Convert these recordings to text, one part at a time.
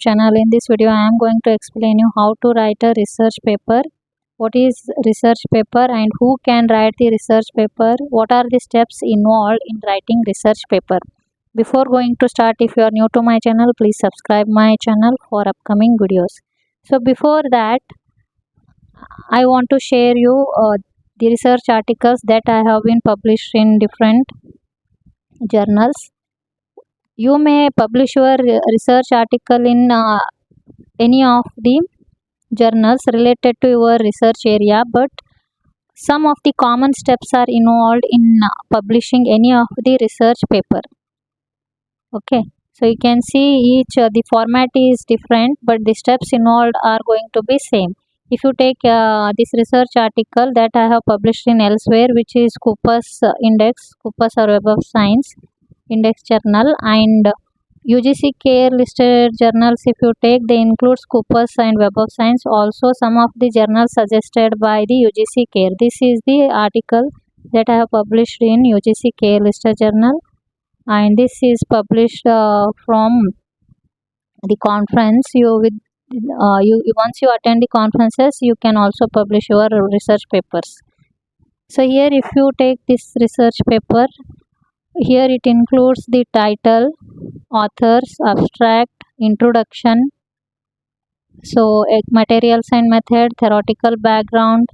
channel. In this video I am going to explain you how to write a research paper. What is research paper and who can write the research paper? What are the steps involved in writing research paper? Before going to start, if you are new to my channel, please subscribe my channel for upcoming videos. So before that, I want to share you the research articles that I have been published in different journals. You may publish your research article in any of the journals related to your research area, but some of the common steps are involved in publishing any of the research paper. Okay, so you can see each the format is different, but the steps involved are going to be same. If you take this research article that I have published in elsewhere, which is Cooper's Index, Cooper's or Web of Science Index journal, and UGC CARE listed journals, if you take, they include Cooper's and Web of Science, also some of the journals suggested by the UGC CARE. This is the article that I have published in UGC CARE listed journal, and this is published from the conference. Once you attend the conferences, you can also publish your research papers. So here, if you take this research paper, here it includes the title, authors, abstract, introduction, so materials and method, theoretical background,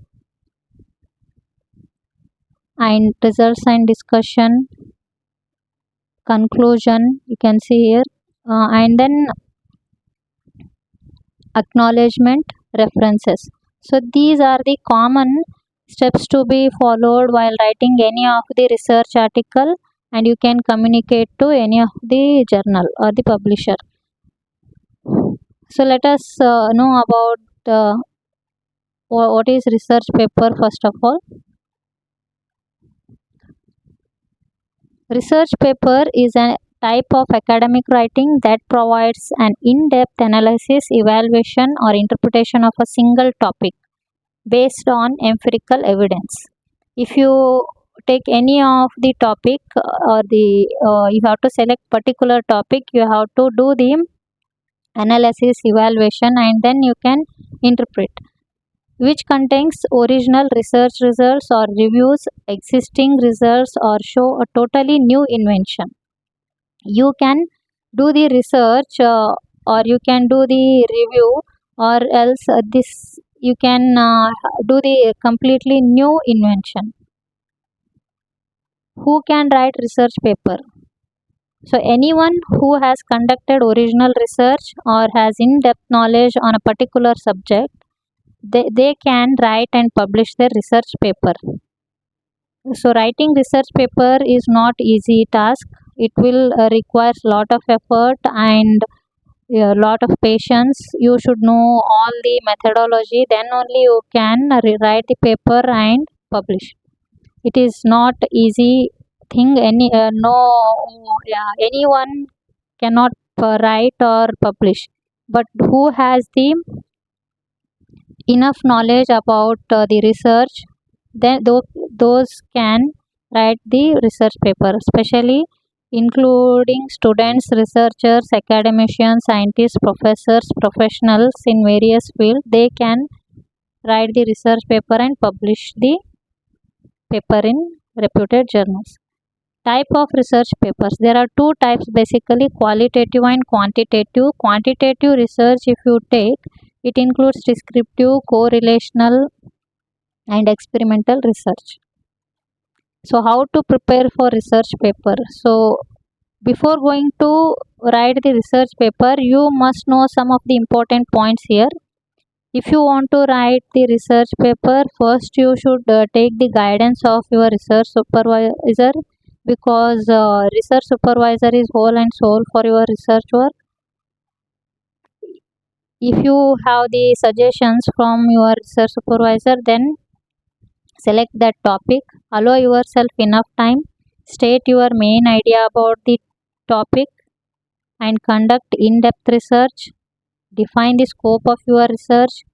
and results and discussion, conclusion, you can see here, and then acknowledgement, references. So these are the common steps to be followed while writing any of the research article, and you can communicate to any of the journal or the publisher. So let us know about what is research paper first of all. Research paper is a type of academic writing that provides an in-depth analysis, evaluation, or interpretation of a single topic based on empirical evidence. If you take any of the topic or you have to select particular topic, you have to do the analysis, evaluation, and then you can interpret, which contains original research results or reviews existing results or show a totally new invention. You can do the research or you can do the review, or else this you can do the completely new invention. Who can write research paper? So anyone who has conducted original research or has in-depth knowledge on a particular subject, they can write and publish their research paper. So writing research paper is not easy task. It will require lot of effort and a lot of patience. You should know all the methodology, then only you can rewrite the paper and publish. It is not easy thing. Anyone cannot write or publish, but who has the enough knowledge about the research, then those can write the research paper, especially including students, researchers, academicians, scientists, professors, professionals in various fields. They can write the research paper and publish the paper in reputed journals. Type of research papers, there are two types basically, qualitative and quantitative. Quantitative research, if you take, it includes descriptive, correlational, and experimental research. So how to prepare for research paper? So before going to write the research paper, you must know some of the important points here. If you want to write the research paper, first you should take the guidance of your research supervisor, because research supervisor is whole and soul for your research work. If you have the suggestions from your research supervisor, then select that topic. Allow yourself enough time. State your main idea about the topic and conduct in-depth research. Define the scope of your research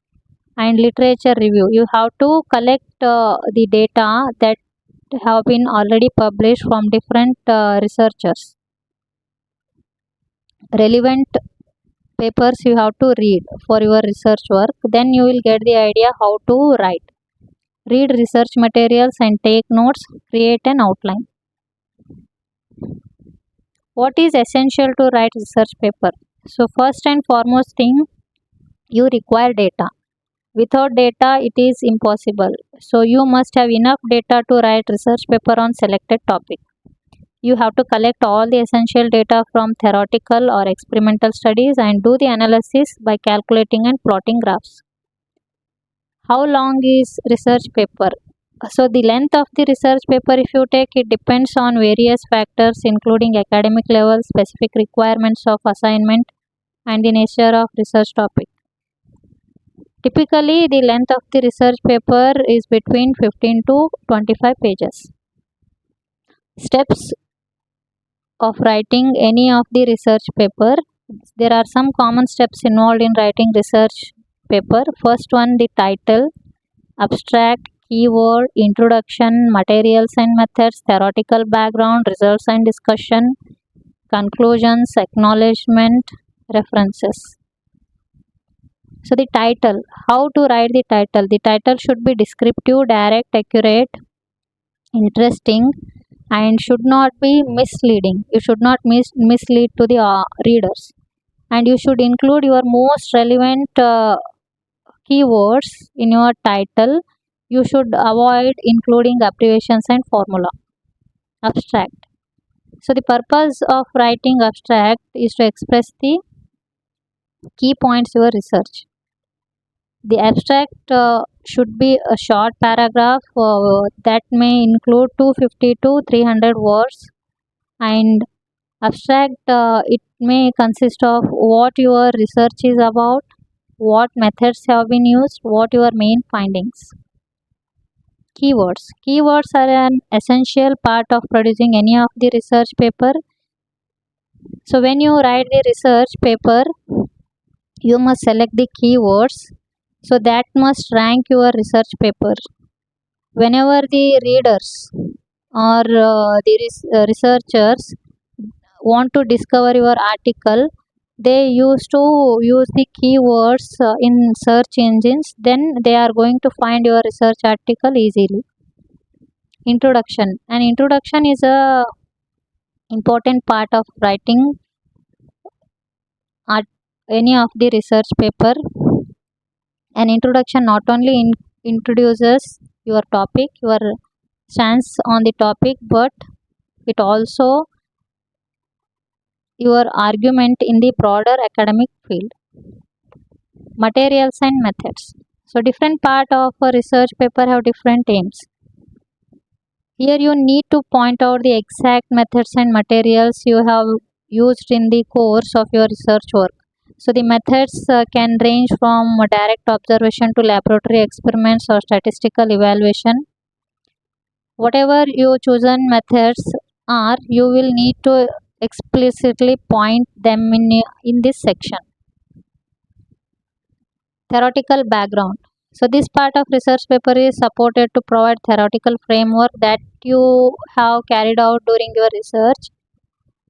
and literature review. You have to collect the data that have been already published from different researchers. Relevant papers you have to read for your research work. Then you will get the idea how to write. Read research materials and take notes. Create an outline. What is essential to write research paper? So first and foremost thing, you require data. Without data, it is impossible. So you must have enough data to write research paper on selected topic. You have to collect all the essential data from theoretical or experimental studies and do the analysis by calculating and plotting graphs. How long is research paper? So the length of the research paper, if you take, it depends on various factors including academic level, specific requirements of assignment, and the nature of research topic. Typically, the length of the research paper is between 15 to 25 pages. Steps of writing any of the research paper. There are some common steps involved in writing research paper. First one, the title, abstract, keyword, introduction, materials and methods, theoretical background, results and discussion, conclusions, acknowledgement, references. So the title, how to write the title? The title should be descriptive, direct, accurate, interesting, and should not be misleading. You should not mislead to the readers, and you should include your most relevant keywords in your title. You should avoid including abbreviations and formula. Abstract. So the purpose of writing abstract is to express the key points your research. The abstract should be a short paragraph that may include 250 to 300 words, and abstract it may consist of what your research is about, what methods have been used, what your main findings. Keywords. Keywords are an essential part of producing any of the research paper. So when you write the research paper, you must select the keywords, so that must rank your research paper. Whenever the readers or the researchers want to discover your article, they used to use the keywords in search engines, then they are going to find your research article easily. Introduction. An introduction is a important part of writing any of the research paper. An introduction not only introduces your topic, your stance on the topic, but it also your argument in the broader academic field. Materials and methods. So different part of a research paper have different aims. Here you need to point out the exact methods and materials you have used in the course of your research work. So the methods can range from direct observation to laboratory experiments or statistical evaluation. Whatever your chosen methods are, you will need to explicitly point them in this section. Theoretical background. So this part of research paper is supported to provide theoretical framework that you have carried out during your research.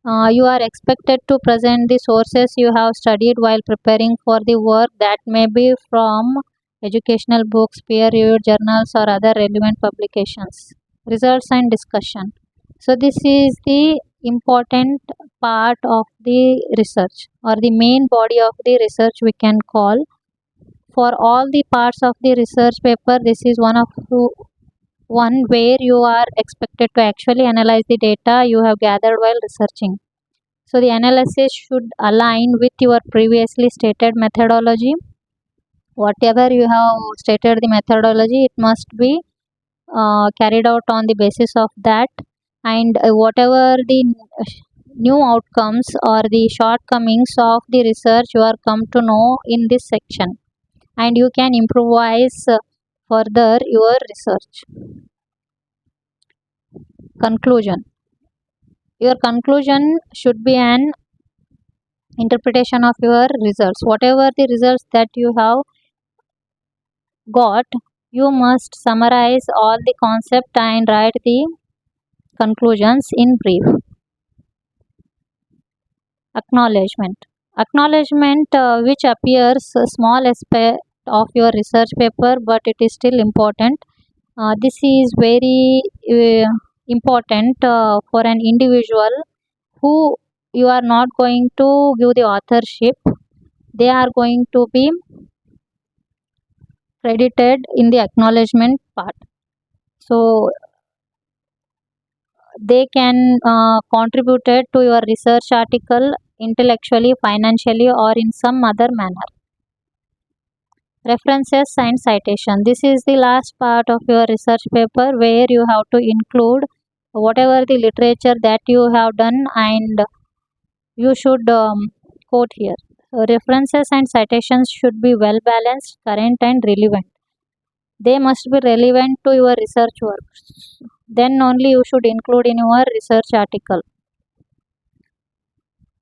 You are expected to present the sources you have studied while preparing for the work, that may be from educational books, peer-reviewed journals, or other relevant publications. Results and discussion. So this is the important part of the research, or the main body of the research we can call. For all the parts of the research paper, this is one where you are expected to actually analyze the data you have gathered while researching. So the analysis should align with your previously stated methodology. Whatever you have stated the methodology, it must be carried out on the basis of that, and whatever the new outcomes or the shortcomings of the research, you are come to know in this section, and you can improvise further your research. Conclusion. Your conclusion should be an interpretation of your results. Whatever the results that you have got, you must summarize all the concept and write the conclusions in brief. Acknowledgement. Acknowledgement, which appears a small aspect of your research paper, but it is still important. This is very important for an individual who you are not going to give the authorship. They are going to be credited in the acknowledgement part. So they can contribute to your research article intellectually, financially, or in some other manner. References and citation. This is the last part of your research paper where you have to include whatever the literature that you have done, and you should quote here. References and citations should be well balanced, current, and relevant. They must be relevant to your research work. Then only you should include in your research article.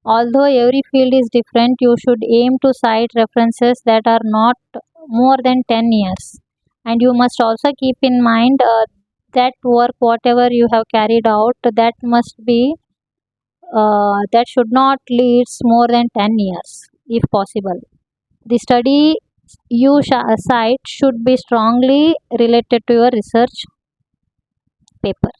Although every field is different, you should aim to cite references that are not more than 10 years. And you must also keep in mind that work, whatever you have carried out, that should not lead more than 10 years if possible. The study you cite should be strongly related to your research paper.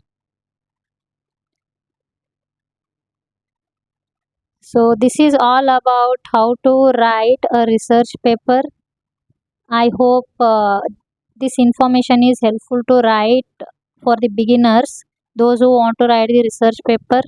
So this is all about how to write a research paper. I hope this information is helpful to write for the beginners, those who want to write the research paper.